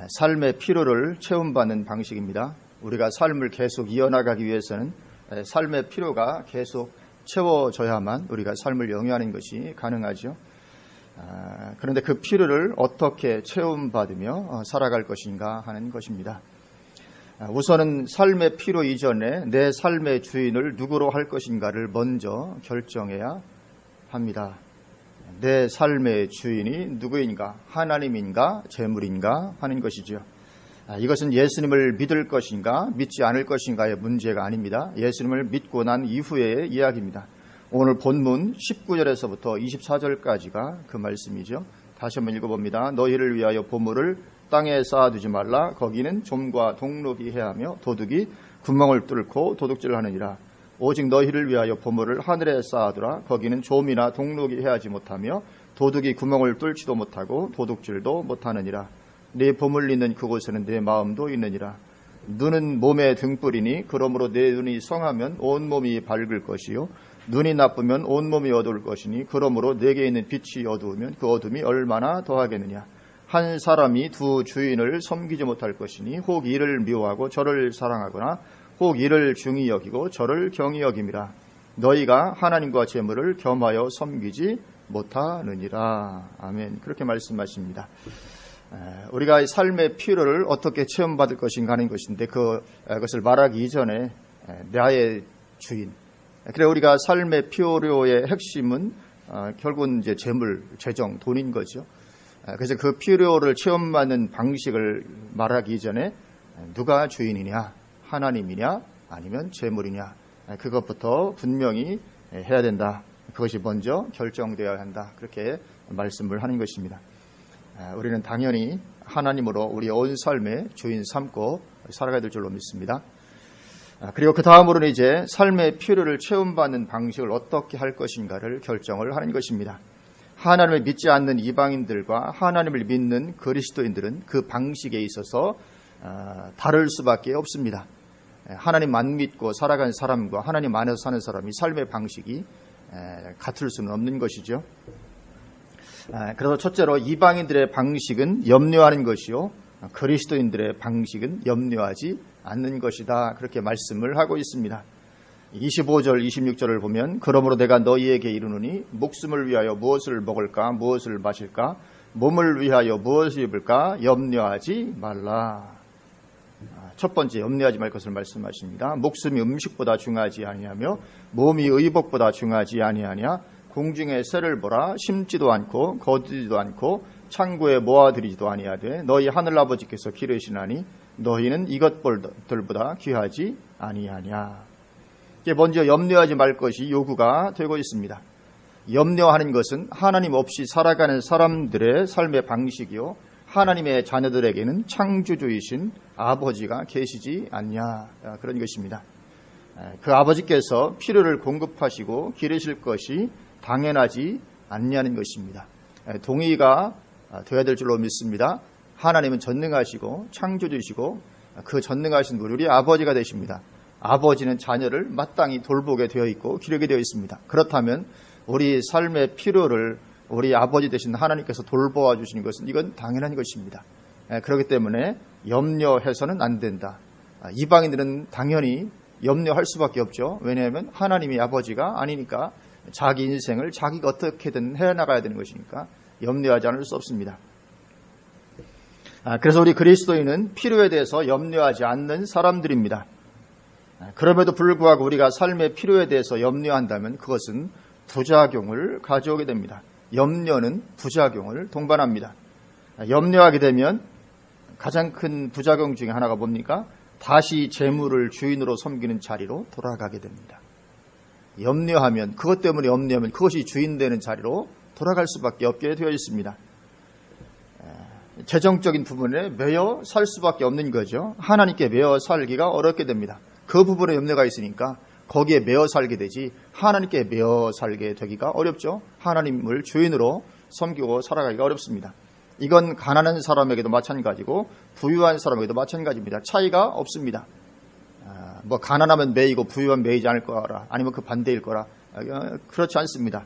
삶의 필요를 체험받는 방식입니다. 우리가 삶을 계속 이어나가기 위해서는 삶의 필요가 계속 채워져야만 우리가 삶을 영위하는 것이 가능하죠. 그런데 그 필요를 어떻게 체험받으며 살아갈 것인가 하는 것입니다. 우선은 삶의 필요 이전에 내 삶의 주인을 누구로 할 것인가를 먼저 결정해야 합니다. 내 삶의 주인이 누구인가, 하나님인가, 재물인가 하는 것이죠. 이것은 예수님을 믿을 것인가, 믿지 않을 것인가의 문제가 아닙니다. 예수님을 믿고 난 이후의 이야기입니다. 오늘 본문 19절에서부터 24절까지가 그 말씀이죠. 다시 한번 읽어봅니다. 너희를 위하여 보물을 땅에 쌓아두지 말라. 거기는 좀과 동록이 해하며 도둑이 구멍을 뚫고 도둑질을 하느니라. 오직 너희를 위하여 보물을 하늘에 쌓아두라. 거기는 좀이나 동록이 해하지 못하며 도둑이 구멍을 뚫지도 못하고 도둑질도 못하느니라. 네 보물 있는 그곳에는 내 마음도 있느니라. 눈은 몸의 등불이니 그러므로 내 눈이 성하면 온몸이 밝을 것이요 눈이 나쁘면 온몸이 어두울 것이니 그러므로 내게 있는 빛이 어두우면 그 어둠이 얼마나 더하겠느냐. 한 사람이 두 주인을 섬기지 못할 것이니 혹 이를 미워하고 저를 사랑하거나 혹 이를 중히 여기고 저를 경히 여김이라. 너희가 하나님과 재물을 겸하여 섬기지 못하느니라. 아멘. 그렇게 말씀하십니다. 우리가 삶의 필요를 어떻게 체험받을 것인가 하는 것인데 그것을 말하기 이전에 나의 주인. 그래 우리가 삶의 필요의 핵심은 결국은 이제 재물, 재정, 돈인 거죠. 그래서 그 필요를 체험받는 방식을 말하기 이전에 누가 주인이냐, 하나님이냐, 아니면 재물이냐, 그것부터 분명히 해야 된다. 그것이 먼저 결정되어야 한다. 그렇게 말씀을 하는 것입니다. 우리는 당연히 하나님으로 우리 온 삶의 주인 삼고 살아가야 될 줄로 믿습니다. 그리고 그 다음으로는 이제 삶의 필요를 체험받는 방식을 어떻게 할 것인가를 결정을 하는 것입니다. 하나님을 믿지 않는 이방인들과 하나님을 믿는 그리스도인들은 그 방식에 있어서 다를 수밖에 없습니다. 하나님 안 믿고 살아가는 사람과 하나님 안에서 사는 사람이 삶의 방식이 같을 수는 없는 것이죠. 그래서 첫째로 이방인들의 방식은 염려하는 것이요 그리스도인들의 방식은 염려하지 않는 것이다. 그렇게 말씀을 하고 있습니다. 25절 26절을 보면 그러므로 내가 너희에게 이르노니 목숨을 위하여 무엇을 먹을까 무엇을 마실까 몸을 위하여 무엇을 입을까 염려하지 말라. 첫 번째 염려하지 말 것을 말씀하십니다. 목숨이 음식보다 중하지 아니하며 몸이 의복보다 중하지 아니하냐. 공중의 새를 보라. 심지도 않고 거두지도 않고 창고에 모아들이지도 아니하되 너희 하늘아버지께서 기르시나니 너희는 이것들보다 귀하지 아니하냐. 이게 먼저 염려하지 말 것이 요구가 되고 있습니다. 염려하는 것은 하나님 없이 살아가는 사람들의 삶의 방식이요 하나님의 자녀들에게는 창조주이신 아버지가 계시지 않냐 그런 것입니다. 그 아버지께서 필요를 공급하시고 기르실 것이 당연하지 않냐는 것입니다. 동의가 되어야 될 줄로 믿습니다. 하나님은 전능하시고 창조주이시고 그 전능하신 우리 아버지가 되십니다. 아버지는 자녀를 마땅히 돌보게 되어 있고 기르게 되어 있습니다. 그렇다면 우리 삶의 필요를 우리 아버지 되신 하나님께서 돌보아 주시는 것은 이건 당연한 것입니다. 그렇기 때문에 염려해서는 안 된다. 이방인들은 당연히 염려할 수밖에 없죠. 왜냐하면 하나님이 아버지가 아니니까 자기 인생을 자기가 어떻게든 해나가야 되는 것이니까 염려하지 않을 수 없습니다. 그래서 우리 그리스도인은 필요에 대해서 염려하지 않는 사람들입니다. 그럼에도 불구하고 우리가 삶의 필요에 대해서 염려한다면 그것은 부작용을 가져오게 됩니다. 염려는 부작용을 동반합니다. 염려하게 되면 가장 큰 부작용 중에 하나가 뭡니까? 다시 재물을 주인으로 섬기는 자리로 돌아가게 됩니다. 염려하면 그것 때문에 염려하면 그것이 주인 되는 자리로 돌아갈 수밖에 없게 되어 있습니다. 재정적인 부분에 매여 살 수밖에 없는 거죠. 하나님께 매여 살기가 어렵게 됩니다. 그 부분에 염려가 있으니까 거기에 매여 살게 되지 하나님께 매여 살게 되기가 어렵죠. 하나님을 주인으로 섬기고 살아가기가 어렵습니다. 이건 가난한 사람에게도 마찬가지고 부유한 사람에게도 마찬가지입니다. 차이가 없습니다. 가난하면 매이고 부유하면 매이지 않을 거라 아니면 그 반대일 거라 그렇지 않습니다.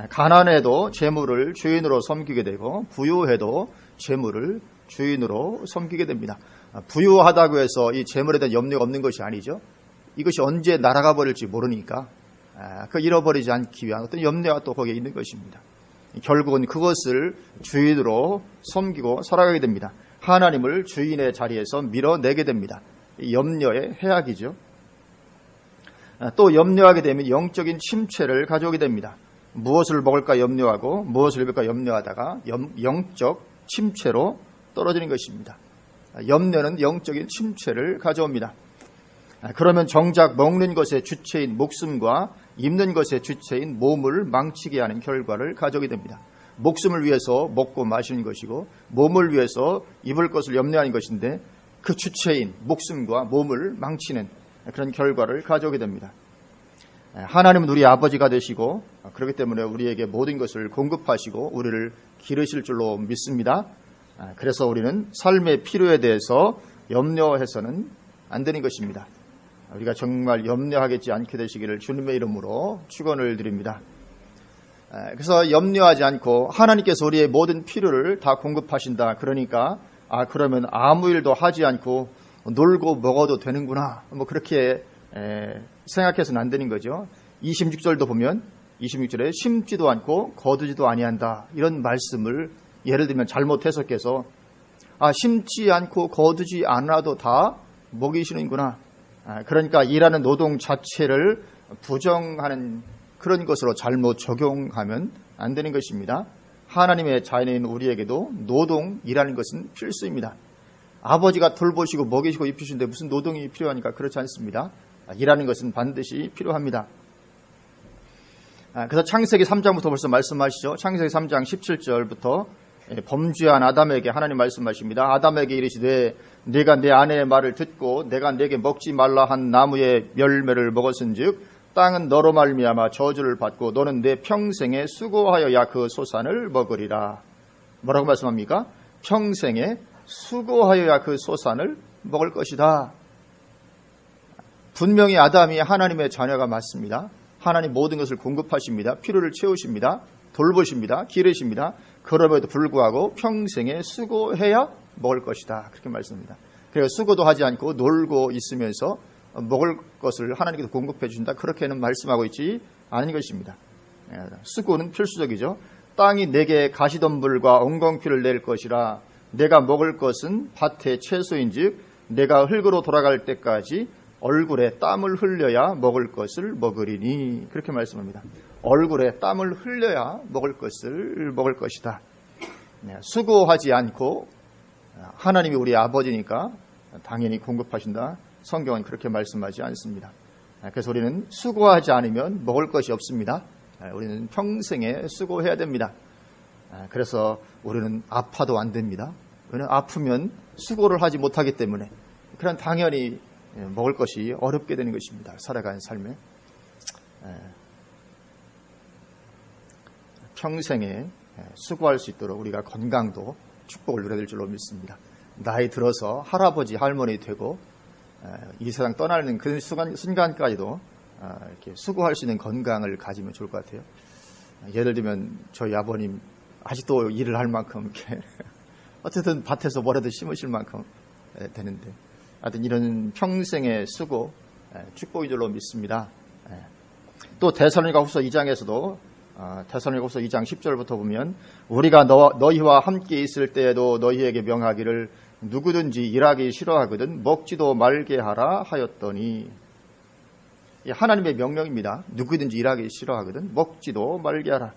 가난해도 재물을 주인으로 섬기게 되고 부유해도 재물을 주인으로 섬기게 됩니다. 부유하다고 해서 이 재물에 대한 염려가 없는 것이 아니죠. 이것이 언제 날아가 버릴지 모르니까 그 잃어버리지 않기 위한 어떤 염려가 또 거기에 있는 것입니다. 결국은 그것을 주인으로 섬기고 살아가게 됩니다. 하나님을 주인의 자리에서 밀어내게 됩니다. 염려의 해악이죠. 또 염려하게 되면 영적인 침체를 가져오게 됩니다. 무엇을 먹을까 염려하고 무엇을 입을까 염려하다가 영적 침체로 떨어지는 것입니다. 염려는 영적인 침체를 가져옵니다. 그러면 정작 먹는 것의 주체인 목숨과 입는 것의 주체인 몸을 망치게 하는 결과를 가져오게 됩니다. 목숨을 위해서 먹고 마시는 것이고 몸을 위해서 입을 것을 염려하는 것인데 그 주체인 목숨과 몸을 망치는 그런 결과를 가져오게 됩니다. 하나님은 우리 아버지가 되시고 그렇기 때문에 우리에게 모든 것을 공급하시고 우리를 기르실 줄로 믿습니다. 그래서 우리는 삶의 필요에 대해서 염려해서는 안 되는 것입니다. 우리가 정말 염려하겠지 않게 되시기를 주님의 이름으로 축원을 드립니다. 그래서 염려하지 않고 하나님께서 우리의 모든 필요를 다 공급하신다. 그러니까 그러면 아무 일도 하지 않고 놀고 먹어도 되는구나. 뭐 그렇게 생각해서는 안 되는 거죠. 26절도 보면 26절에 심지도 않고 거두지도 아니한다. 이런 말씀을 예를 들면 잘못 해석해서 심지 않고 거두지 않아도 다 먹이시는구나. 그러니까 일하는 노동 자체를 부정하는 그런 것으로 잘못 적용하면 안 되는 것입니다. 하나님의 자녀인 우리에게도 노동, 일하는 것은 필수입니다. 아버지가 돌보시고 먹이시고 입히시는데 무슨 노동이 필요하니까 그렇지 않습니다. 일하는 것은 반드시 필요합니다. 그래서 창세기 3장부터 벌써 말씀하시죠. 창세기 3장 17절부터 범죄한 아담에게 하나님 말씀하십니다. 아담에게 이르시되 네가 내 아내의 말을 듣고 내가 네게 먹지 말라 한 나무의 열매를 먹었은즉 땅은 너로 말미암아 저주를 받고 너는 내 평생에 수고하여야 그 소산을 먹으리라. 뭐라고 말씀합니까? 평생에 수고하여야 그 소산을 먹을 것이다. 분명히 아담이 하나님의 자녀가 맞습니다. 하나님 모든 것을 공급하십니다. 필요를 채우십니다. 돌보십니다. 기르십니다. 그럼에도 불구하고 평생에 수고해야 먹을 것이다. 그렇게 말씀합니다. 그래서 수고도 하지 않고 놀고 있으면서 먹을 것을 하나님께서 공급해 주신다. 그렇게는 말씀하고 있지 않은 것입니다. 수고는 필수적이죠. 땅이 내게 가시덤불과 엉겅퀴를 낼 것이라 내가 먹을 것은 밭의 채소인즉 내가 흙으로 돌아갈 때까지 얼굴에 땀을 흘려야 먹을 것을 먹으리니 그렇게 말씀합니다. 얼굴에 땀을 흘려야 먹을 것을 먹을 것이다. 수고하지 않고 하나님이 우리 아버지니까 당연히 공급하신다. 성경은 그렇게 말씀하지 않습니다. 그래서 우리는 수고하지 않으면 먹을 것이 없습니다. 우리는 평생에 수고해야 됩니다. 그래서 우리는 아파도 안 됩니다. 우리는 아프면 수고를 하지 못하기 때문에 그런 당연히 먹을 것이 어렵게 되는 것입니다. 살아가는 삶에 평생에 수고할 수 있도록 우리가 건강도 축복을 누려야 될 줄로 믿습니다. 나이 들어서 할아버지 할머니 되고 이 세상 떠나는 그 순간까지도 이렇게 수고할 수 있는 건강을 가지면 좋을 것 같아요. 예를 들면 저희 아버님 아직도 일을 할 만큼 이렇게 어쨌든 밭에서 뭐라도 심으실 만큼 되는데 하여튼 이런 평생의 수고 축복인 줄로 믿습니다. 또 데살로니가후서 2장에서도 데살로니가후서 2장 10절부터 보면 우리가 너희와 함께 있을 때에도 너희에게 명하기를 누구든지 일하기 싫어하거든 먹지도 말게 하라 하였더니 하나님의 명령입니다. 누구든지 일하기 싫어하거든 먹지도 말게 하라.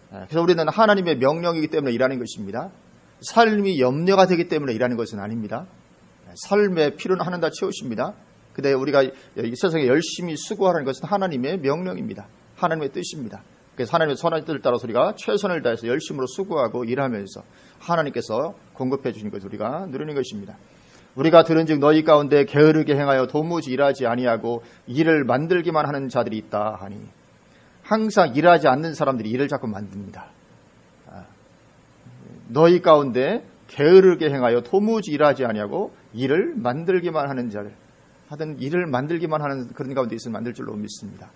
그래서 우리는 하나님의 명령이기 때문에 일하는 것입니다. 삶이 염려가 되기 때문에 일하는 것은 아닙니다. 삶의 필요는 하나님 다 채우십니다. 근데 우리가 이 세상에 열심히 수고하라는 것은 하나님의 명령입니다. 하나님의 뜻입니다. 그래서 하나님의 선한 뜻을 따라서 우리가 최선을 다해서 열심으로 수고하고 일하면서 하나님께서 공급해 주신 것을 우리가 누리는 것입니다. 우리가 들은즉 너희 가운데 게으르게 행하여 도무지 일하지 아니하고 일을 만들기만 하는 자들이 있다 하니 항상 일하지 않는 사람들이 일을 자꾸 만듭니다. 너희 가운데 게으르게 행하여 도무지 일하지 아니하고 일을 만들기만 하는 자들. 하여튼 일을 만들기만 하는 그런 가운데 있으면 만들 줄로 믿습니다.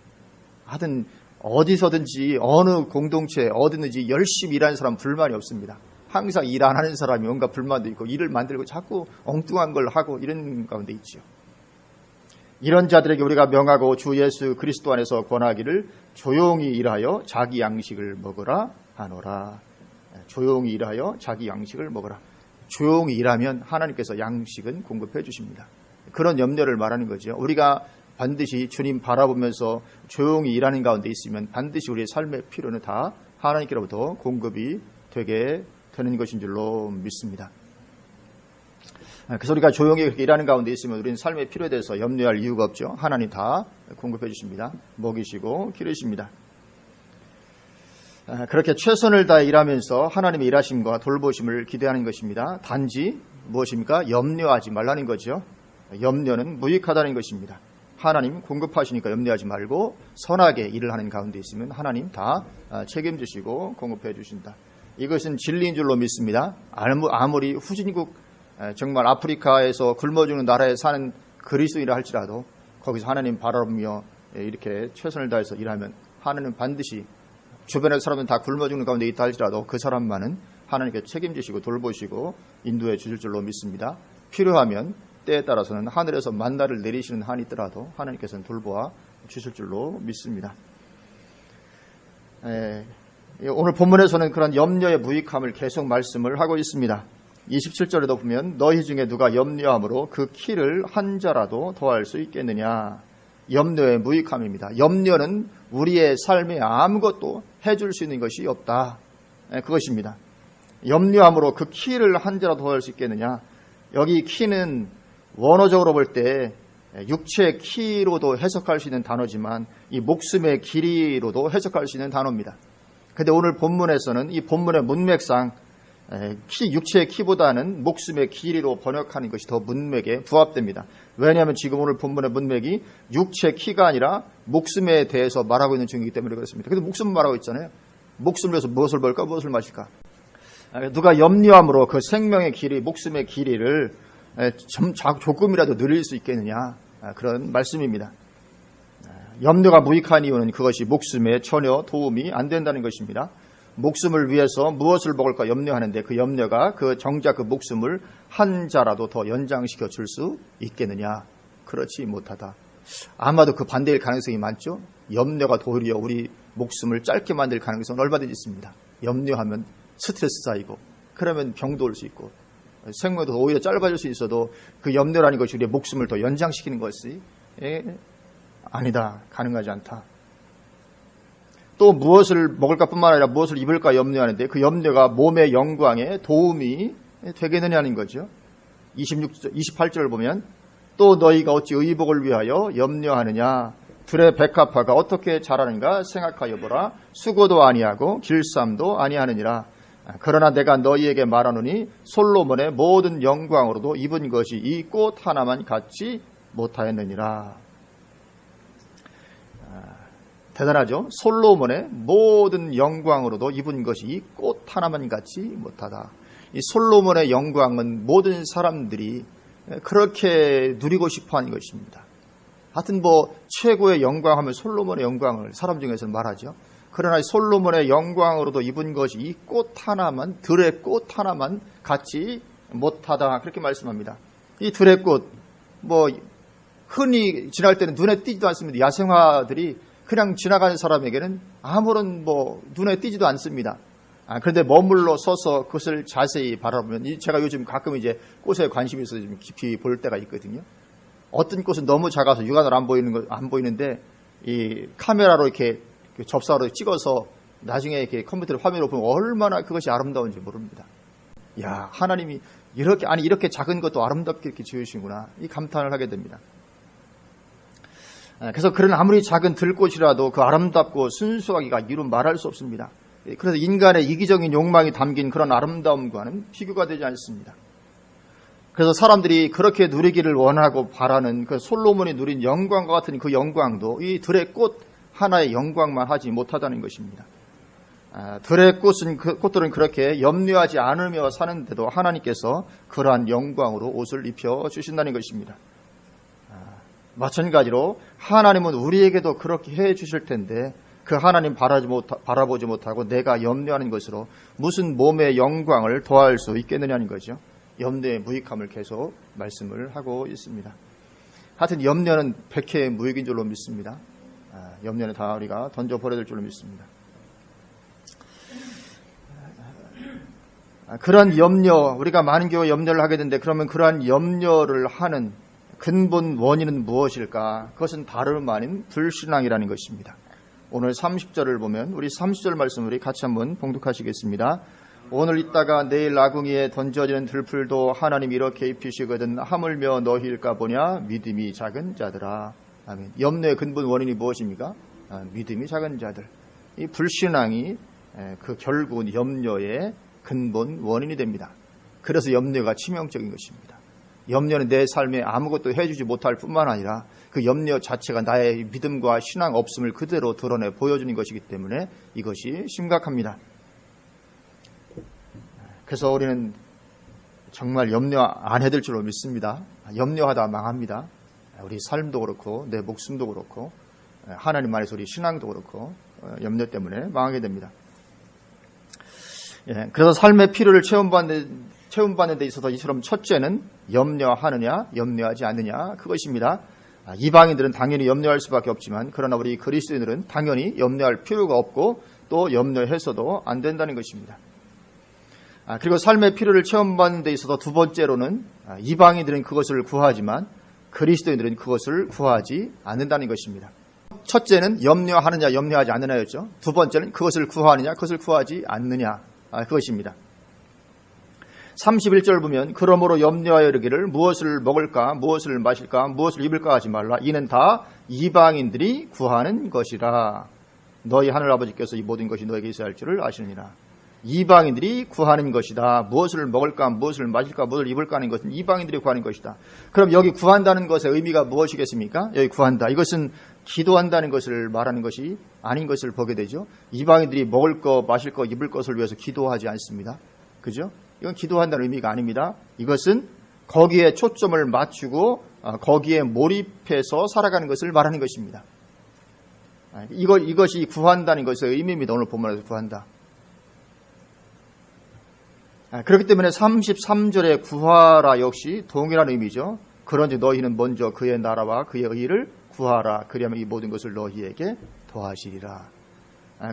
하여튼 어디서든지 어느 공동체 어디든지 열심히 일하는 사람 불만이 없습니다. 항상 일 안 하는 사람이 뭔가 불만도 있고 일을 만들고 자꾸 엉뚱한 걸 하고 이런 가운데 있죠. 이런 자들에게 우리가 명하고 주 예수 그리스도 안에서 권하기를 조용히 일하여 자기 양식을 먹으라 하노라. 조용히 일하여 자기 양식을 먹으라. 조용히 일하면 하나님께서 양식은 공급해 주십니다. 그런 염려를 말하는 거죠. 우리가 반드시 주님 바라보면서 조용히 일하는 가운데 있으면 반드시 우리의 삶의 필요는 다 하나님께로부터 공급이 되게 되는 것인 줄로 믿습니다. 그래서 우리가 조용히 그렇게 일하는 가운데 있으면 우리는 삶의 필요에 대해서 염려할 이유가 없죠. 하나님 다 공급해 주십니다. 먹이시고 기르십니다. 그렇게 최선을 다해 일하면서 하나님의 일하심과 돌보심을 기대하는 것입니다. 단지 무엇입니까? 염려하지 말라는 거죠. 염려는 무익하다는 것입니다. 하나님 공급하시니까 염려하지 말고 선하게 일을 하는 가운데 있으면 하나님 다 책임지시고 공급해 주신다. 이것은 진리인 줄로 믿습니다. 아무리 후진국 정말 아프리카에서 굶어 죽는 나라에 사는 그리스도인이라 할지라도 거기서 하나님 바라보며 이렇게 최선을 다해서 일하면 하나님은 반드시 주변의 사람은 다 굶어 죽는 가운데 있다 할지라도 그 사람만은 하나님께 책임지시고 돌보시고 인도해 주실 줄로 믿습니다. 필요하면 때에 따라서는 하늘에서 만나를 내리시는 한이 있더라도 하나님께서는 돌보아 주실 줄로 믿습니다. 오늘 본문에서는 그런 염려의 무익함을 계속 말씀을 하고 있습니다. 27절에도 보면 너희 중에 누가 염려함으로 그 키를 한 자라도 더할 수 있겠느냐. 염려의 무익함입니다. 염려는 우리의 삶에 아무것도 해줄 수 있는 것이 없다. 그것입니다. 염려함으로 그 키를 한 자라도 더할 수 있겠느냐. 여기 키는 원어적으로 볼 때 육체의 키로도 해석할 수 있는 단어지만 이 목숨의 길이로도 해석할 수 있는 단어입니다. 그런데 오늘 본문에서는 이 본문의 문맥상 육체의 키보다는 목숨의 길이로 번역하는 것이 더 문맥에 부합됩니다. 왜냐하면 지금 오늘 본문의 문맥이 육체의 키가 아니라 목숨에 대해서 말하고 있는 중이기 때문에 그렇습니다. 그래서 목숨을 말하고 있잖아요. 목숨을 위해서 무엇을 벌까 무엇을 마실까. 누가 염려함으로 그 생명의 길이 목숨의 길이를 조금이라도 늘릴 수 있겠느냐, 그런 말씀입니다. 염려가 무익한 이유는 그것이 목숨에 전혀 도움이 안 된다는 것입니다. 목숨을 위해서 무엇을 먹을까 염려하는데 그 염려가 정작 그 목숨을 한 자라도 더 연장시켜 줄 수 있겠느냐. 그렇지 못하다. 아마도 그 반대일 가능성이 많죠. 염려가 도리어 우리 목숨을 짧게 만들 가능성은 얼마든지 있습니다. 염려하면 스트레스 쌓이고 그러면 병도 올 수 있고 생명도 오히려 짧아질 수 있어도 그 염려라는 것이 우리의 목숨을 더 연장시키는 것이 아니다. 가능하지 않다. 또 무엇을 먹을까 뿐만 아니라 무엇을 입을까 염려하는데 그 염려가 몸의 영광에 도움이 되겠느냐는 거죠. 28절을 보면 또 너희가 어찌 의복을 위하여 염려하느냐. 들의 백합화가 어떻게 자라는가 생각하여 보라. 수고도 아니하고 길쌈도 아니하느니라. 그러나 내가 너희에게 말하노니 솔로몬의 모든 영광으로도 입은 것이 이 꽃 하나만 같지 못하였느니라. 대단하죠. 솔로몬의 모든 영광으로도 입은 것이 이 꽃 하나만 같지 못하다. 이 솔로몬의 영광은 모든 사람들이 그렇게 누리고 싶어하는 것입니다. 하여튼 최고의 영광하면 솔로몬의 영광을 사람 중에서는 말하죠. 그러나 솔로몬의 영광으로도 입은 것이 이 꽃 하나만, 들의 꽃 하나만 같지 못하다. 그렇게 말씀합니다. 이 들의 꽃, 흔히 지날 때는 눈에 띄지도 않습니다. 야생화들이 그냥 지나가는 사람에게는 아무런 눈에 띄지도 않습니다. 그런데 머물러 서서 그것을 자세히 바라보면, 제가 요즘 가끔 이제 꽃에 관심이 있어서 좀 깊이 볼 때가 있거든요. 어떤 꽃은 너무 작아서 육안으로 안 보이는데 이 카메라로 이렇게 접사로 찍어서 나중에 이렇게 컴퓨터 화면으로 보면 얼마나 그것이 아름다운지 모릅니다. 야, 하나님이 이렇게 작은 것도 아름답게 이렇게 지으시구나. 이 감탄을 하게 됩니다. 그래서 그런 아무리 작은 들꽃이라도 그 아름답고 순수하기가 이루 말할 수 없습니다. 그래서 인간의 이기적인 욕망이 담긴 그런 아름다움과는 비교가 되지 않습니다. 그래서 사람들이 그렇게 누리기를 원하고 바라는 그 솔로몬이 누린 영광과 같은 그 영광도 이 들의 꽃 하나의 영광만 하지 못하다는 것입니다. 들의 꽃들은 그렇게 염려하지 않으며 사는데도 하나님께서 그러한 영광으로 옷을 입혀 주신다는 것입니다. 마찬가지로 하나님은 우리에게도 그렇게 해 주실 텐데 그 하나님 바라보지 못하고 내가 염려하는 것으로 무슨 몸의 영광을 더할 수 있겠느냐는 거죠. 염려의 무익함을 계속 말씀을 하고 있습니다. 하여튼 염려는 백해의 무익인 줄로 믿습니다. 염려는 다 우리가 던져버려야 될 줄로 믿습니다. 그러한 염려, 우리가 많은 경우 염려를 하게 되는데 그러면 그러한 염려를 하는 근본 원인은 무엇일까? 그것은 다름 아닌 불신앙이라는 것입니다. 오늘 30절을 보면 우리 30절 말씀 우리 같이 한번 봉독하시겠습니다. 오늘 있다가 내일 나궁이에 던져지는 들풀도 하나님 이렇게 입히시거든 하물며 너희일까 보냐 믿음이 작은 자들아. 아멘. 염려의 근본 원인이 무엇입니까? 믿음이 작은 자들. 이 불신앙이 그 결국은 염려의 근본 원인이 됩니다. 그래서 염려가 치명적인 것입니다. 염려는 내 삶에 아무것도 해주지 못할 뿐만 아니라 그 염려 자체가 나의 믿음과 신앙 없음을 그대로 드러내 보여주는 것이기 때문에 이것이 심각합니다. 그래서 우리는 정말 염려 안 해야 될 줄로 믿습니다. 염려하다 망합니다. 우리 삶도 그렇고 내 목숨도 그렇고 하나님 안에서 우리 신앙도 그렇고 염려 때문에 망하게 됩니다. 그래서 삶의 필요를 체험받는 데 있어서 이처럼 첫째는 염려하느냐 염려하지 않느냐 그것입니다. 이방인들은 당연히 염려할 수밖에 없지만 그러나 우리 그리스도인들은 당연히 염려할 필요가 없고 또 염려해서도 안 된다는 것입니다. 그리고 삶의 필요를 체험받는 데 있어서 두 번째로는 이방인들은 그것을 구하지만 그리스도인들은 그것을 구하지 않는다는 것입니다. 첫째는 염려하느냐 염려하지 않느냐였죠. 두 번째는 그것을 구하느냐 그것을 구하지 않느냐 그것입니다. 31절 보면 그러므로 염려하여 이르기를 무엇을 먹을까 무엇을 마실까 무엇을 입을까 하지 말라. 이는 다 이방인들이 구하는 것이라. 너희 하늘아버지께서 이 모든 것이 너에게 있어야 할 줄을 아시느니라. 이방인들이 구하는 것이다. 무엇을 먹을까 무엇을 마실까 무엇을 입을까 하는 것은 이방인들이 구하는 것이다. 그럼 여기 구한다는 것의 의미가 무엇이겠습니까? 여기 구한다. 이것은 기도한다는 것을 말하는 것이 아닌 것을 보게 되죠. 이방인들이 먹을 것 마실 것 입을 것을 위해서 기도하지 않습니다. 그죠? 이건 기도한다는 의미가 아닙니다. 이것은 거기에 초점을 맞추고 거기에 몰입해서 살아가는 것을 말하는 것입니다. 이것이 구한다는 것의 의미입니다. 오늘 본문에서 구한다. 그렇기 때문에 33절의 구하라 역시 동일한 의미죠. 그런즉 너희는 먼저 그의 나라와 그의 의를 구하라. 그리하면 이 모든 것을 너희에게 더하시리라.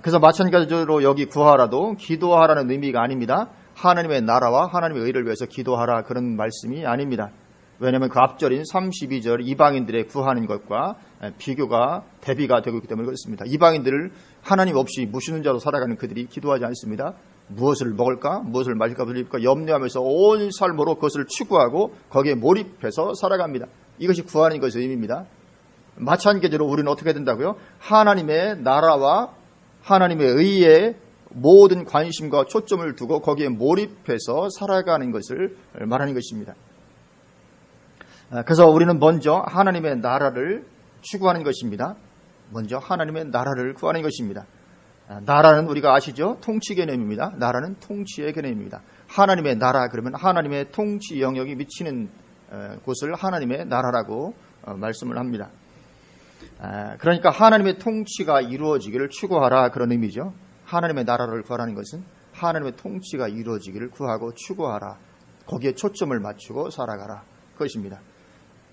그래서 마찬가지로 여기 구하라도 기도하라는 의미가 아닙니다. 하나님의 나라와 하나님의 의를 위해서 기도하라 그런 말씀이 아닙니다. 왜냐하면 그 앞절인 32절 이방인들의 구하는 것과 비교가 대비가 되고 있기 때문에 그렇습니다. 이방인들을 하나님 없이 무시는 자로 살아가는 그들이 기도하지 않습니다. 무엇을 먹을까 무엇을 마실까 무엇을 입을까 염려하면서 온 삶으로 그것을 추구하고 거기에 몰입해서 살아갑니다. 이것이 구하는 것의 의미입니다. 마찬가지로 우리는 어떻게 된다고요? 하나님의 나라와 하나님의 의에 모든 관심과 초점을 두고 거기에 몰입해서 살아가는 것을 말하는 것입니다. 그래서 우리는 먼저 하나님의 나라를 추구하는 것입니다. 먼저 하나님의 나라를 구하는 것입니다. 나라는 우리가 아시죠? 통치 개념입니다. 나라는 통치의 개념입니다. 하나님의 나라 그러면 하나님의 통치 영역이 미치는 곳을 하나님의 나라라고 말씀을 합니다. 그러니까 하나님의 통치가 이루어지기를 추구하라 그런 의미죠. 하나님의 나라를 구하라는 것은 하나님의 통치가 이루어지기를 구하고 추구하라. 거기에 초점을 맞추고 살아가라. 그것입니다.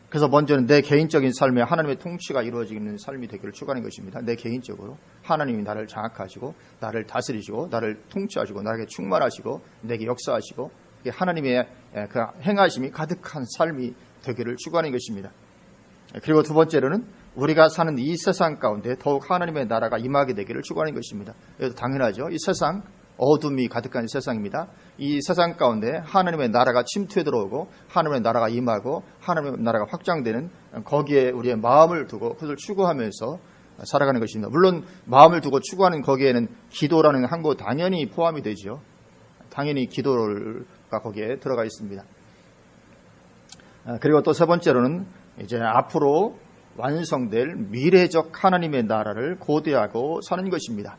그래서 먼저는 내 개인적인 삶에 하나님의 통치가 이루어지는 삶이 되기를 추구하는 것입니다. 내 개인적으로 하나님이 나를 장악하시고 나를 다스리시고 나를 통치하시고 나에게 충만하시고 내게 역사하시고 하나님의 그 행하심이 가득한 삶이 되기를 추구하는 것입니다. 그리고 두 번째로는 우리가 사는 이 세상 가운데 더욱 하나님의 나라가 임하게 되기를 추구하는 것입니다. 이것도 당연하죠. 이 세상 어둠이 가득한 세상입니다. 이 세상 가운데 하나님의 나라가 침투해 들어오고 하나님의 나라가 임하고 하나님의 나라가 확장되는 거기에 우리의 마음을 두고 그것을 추구하면서 살아가는 것입니다. 물론 마음을 두고 추구하는 거기에는 기도라는 항구 당연히 포함이 되죠. 당연히 기도가 거기에 들어가 있습니다. 그리고 또 세 번째로는 이제 앞으로 완성될 미래적 하나님의 나라를 고대하고 사는 것입니다.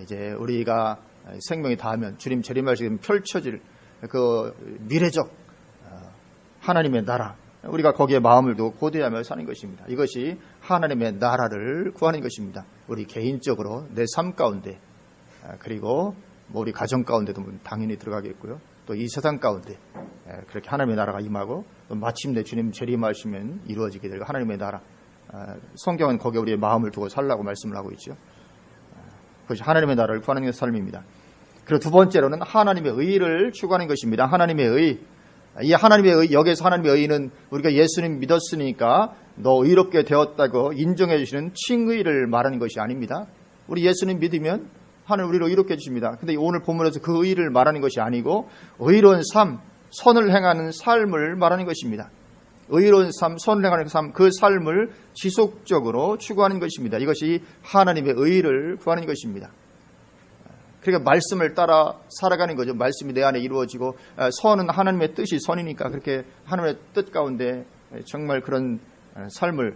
이제 우리가 생명이 다하면 주님 재림하시면 펼쳐질 그 미래적 하나님의 나라 우리가 거기에 마음을 두고 고대하며 사는 것입니다. 이것이 하나님의 나라를 구하는 것입니다. 우리 개인적으로 내 삶 가운데, 그리고 우리 가정 가운데도 당연히 들어가겠고요. 또 이 세상 가운데 그렇게 하나님의 나라가 임하고 또 마침내 주님 재림하시면 이루어지게 될 하나님의 나라. 성경은 거기에 우리의 마음을 두고 살라고 말씀을 하고 있죠. 그것이 하나님의 나라를 구하는 게 삶입니다. 그리고 두 번째로는 하나님의 의를 추구하는 것입니다. 하나님의 의. 이 하나님의 의, 여기서 하나님의 의는 우리가 예수님 믿었으니까 너 의롭게 되었다고 인정해 주시는 칭의를 말하는 것이 아닙니다. 우리 예수님 믿으면 하나님 우리를 의롭게 해주십니다. 근데 오늘 본문에서 그 의를 말하는 것이 아니고 의로운 삶, 선을 행하는 삶을 말하는 것입니다. 의로운 삶, 선을 행하는 삶, 그 삶을 지속적으로 추구하는 것입니다. 이것이 하나님의 의를 구하는 것입니다. 그러니까 말씀을 따라 살아가는 거죠. 말씀이 내 안에 이루어지고, 선은 하나님의 뜻이 선이니까 그렇게 하나님의 뜻 가운데 정말 그런 삶을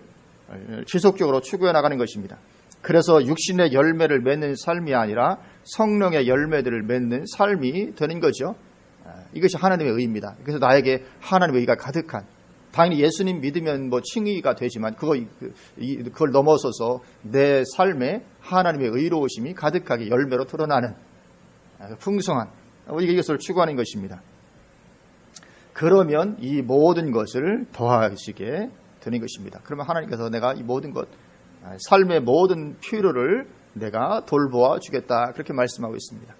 지속적으로 추구해 나가는 것입니다. 그래서 육신의 열매를 맺는 삶이 아니라 성령의 열매들을 맺는 삶이 되는 거죠. 이것이 하나님의 의입니다. 그래서 나에게 하나님의 의가 가득한, 당연히 예수님 믿으면 칭의가 되지만 그걸 넘어서서 내 삶에 하나님의 의로우심이 가득하게 열매로 드러나는 풍성한, 우리가 이것을 추구하는 것입니다. 그러면 이 모든 것을 더하시게 되는 것입니다. 그러면 하나님께서 내가 이 모든 것, 삶의 모든 필요를 내가 돌보아 주겠다, 그렇게 말씀하고 있습니다.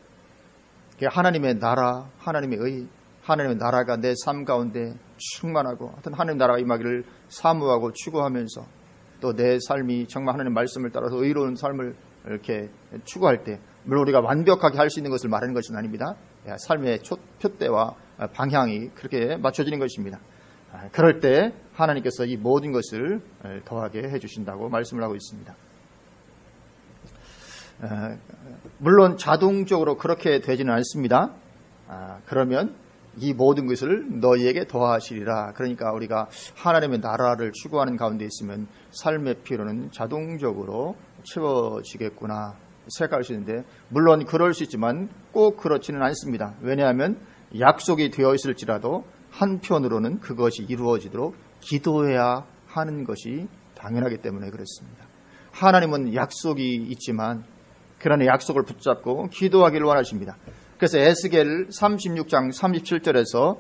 하나님의 나라, 하나님의 의, 하나님의 나라가 내 삶 가운데 충만하고 하여튼 하나님 나라가 임하기를 사모하고 추구하면서 또 내 삶이 정말 하나님 말씀을 따라서 의로운 삶을 이렇게 추구할 때, 물론 우리가 완벽하게 할 수 있는 것을 말하는 것은 아닙니다. 삶의 표대와 방향이 그렇게 맞춰지는 것입니다. 그럴 때 하나님께서 이 모든 것을 더하게 해주신다고 말씀을 하고 있습니다. 물론 자동적으로 그렇게 되지는 않습니다. 그러면 이 모든 것을 너희에게 더하시리라. 그러니까 우리가 하나님의 나라를 추구하는 가운데 있으면 삶의 필요는 자동적으로 채워지겠구나 생각할 수 있는데, 물론 그럴 수 있지만 꼭 그렇지는 않습니다. 왜냐하면 약속이 되어 있을지라도 한편으로는 그것이 이루어지도록 기도해야 하는 것이 당연하기 때문에 그렇습니다. 하나님은 약속이 있지만 그러나 약속을 붙잡고 기도하기를 원하십니다. 그래서 에스겔 36장 37절에서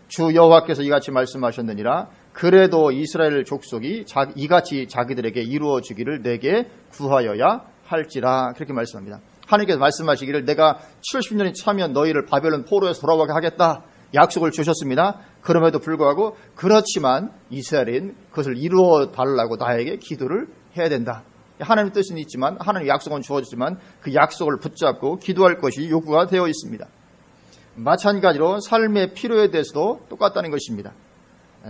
주 여호와께서 이같이 말씀하셨느니라, 그래도 이스라엘 족속이 이같이 자기들에게 이루어지기를 내게 구하여야 할지라, 그렇게 말씀합니다. 하나님께서 말씀하시기를 내가 70년이 차면 너희를 바벨론 포로에서 돌아오게 하겠다 약속을 주셨습니다. 그럼에도 불구하고 그렇지만 이스라엘은 그것을 이루어 달라고 나에게 기도를 해야 된다. 하나님의 뜻은 있지만, 하나님의 약속은 주어지지만 그 약속을 붙잡고 기도할 것이 요구가 되어 있습니다. 마찬가지로 삶의 필요에 대해서도 똑같다는 것입니다.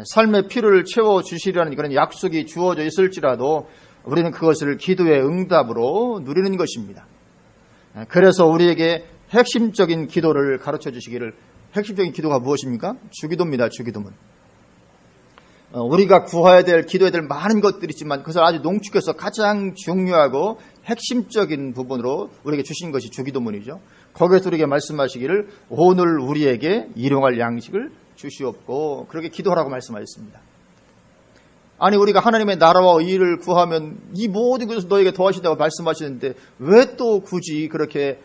삶의 필요를 채워주시리라는 그런 약속이 주어져 있을지라도 우리는 그것을 기도의 응답으로 누리는 것입니다. 그래서 우리에게 핵심적인 기도를 가르쳐 주시기를, 핵심적인 기도가 무엇입니까? 주기도입니다. 주기도문. 우리가 구해야 될, 기도해야 될 많은 것들이 있지만 그것을 아주 농축해서 가장 중요하고 핵심적인 부분으로 우리에게 주신 것이 주기도문이죠. 거기에서 우리에게 말씀하시기를 오늘 우리에게 일용할 양식을 주시옵고, 그렇게 기도하라고 말씀하셨습니다. 아니, 우리가 하나님의 나라와 의를 구하면 이 모든 것을 너에게 더하신다고 말씀하시는데 왜 또 굳이 그렇게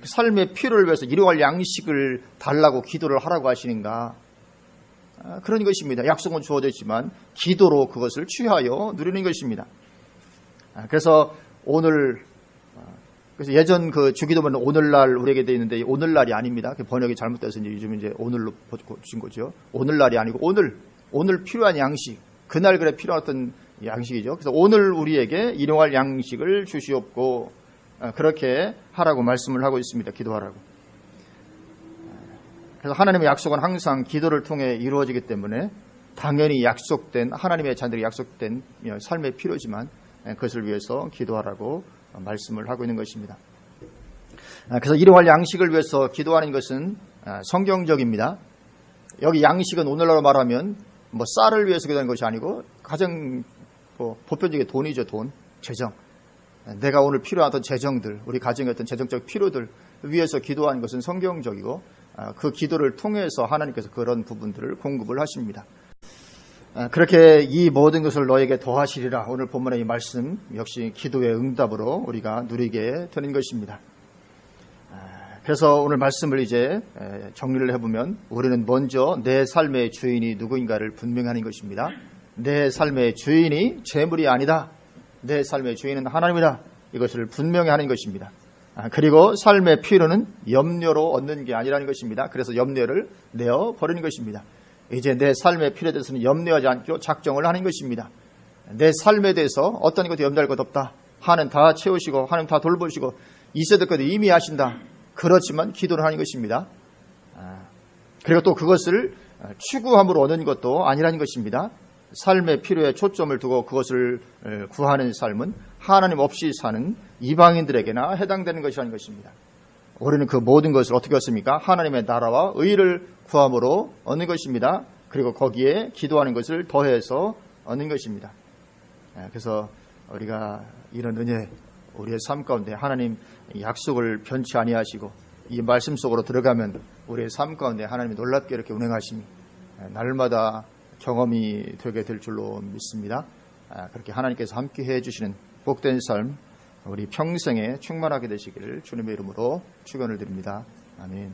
삶의 필요를 위해서 일용할 양식을 달라고 기도를 하라고 하시는가? 그런 것입니다. 약속은 주어져 있지만 기도로 그것을 취하여 누리는 것입니다. 그래서 그래서 예전 그 주기도문은 오늘날 우리에게 되어 있는데 오늘날이 아닙니다. 번역이 잘못돼서 요즘 이제 오늘로 주신 거죠. 오늘날이 아니고 오늘 필요한 양식, 그날 그래 필요했던 양식이죠. 그래서 오늘 우리에게 일용할 양식을 주시옵고, 그렇게 하라고 말씀을 하고 있습니다. 기도하라고. 그래서 하나님의 약속은 항상 기도를 통해 이루어지기 때문에 당연히 약속된, 하나님의 자녀들이 약속된 삶의 필요지만 그것을 위해서 기도하라고 말씀을 하고 있는 것입니다. 그래서 일용할 양식을 위해서 기도하는 것은 성경적입니다. 여기 양식은 오늘날로 말하면 쌀을 위해서 기도하는 것이 아니고 가장 보편적인 돈이죠. 돈, 재정. 내가 오늘 필요하던 재정들, 우리 가정의 어떤 재정적 필요들 위해서 기도하는 것은 성경적이고 그 기도를 통해서 하나님께서 그런 부분들을 공급을 하십니다. 그렇게 이 모든 것을 너에게 더하시리라. 오늘 본문의 이 말씀 역시 기도의 응답으로 우리가 누리게 되는 것입니다. 그래서 오늘 말씀을 이제 정리를 해보면 우리는 먼저 내 삶의 주인이 누구인가를 분명하는 것입니다. 내 삶의 주인이 재물이 아니다. 내 삶의 주인은 하나님이다. 이것을 분명히 하는 것입니다. 그리고 삶의 필요는 염려로 얻는 게 아니라는 것입니다. 그래서 염려를 내어 버리는 것입니다. 이제 내 삶의 필요에 대해서는 염려하지 않고 작정을 하는 것입니다. 내 삶에 대해서 어떤 것도 염려할 것 없다. 하나님 다 채우시고 하나님 다 돌보시고 있어야 될 것도 이미 하신다. 그렇지만 기도를 하는 것입니다. 그리고 또 그것을 추구함으로 얻는 것도 아니라는 것입니다. 삶의 필요에 초점을 두고 그것을 구하는 삶은 하나님 없이 사는 이방인들에게나 해당되는 것이라는 것입니다. 우리는 그 모든 것을 어떻게 얻습니까? 하나님의 나라와 의를 구함으로 얻는 것입니다. 그리고 거기에 기도하는 것을 더해서 얻는 것입니다. 그래서 우리가 이런 은혜, 우리의 삶 가운데 하나님 약속을 변치 아니하시고 이 말씀 속으로 들어가면 우리의 삶 가운데 하나님이 놀랍게 이렇게 운행하심이 날마다 경험이 되게 될 줄로 믿습니다. 그렇게 하나님께서 함께 해주시는 복된 삶 우리 평생에 충만하게 되시기를 주님의 이름으로 축원을 드립니다. 아멘.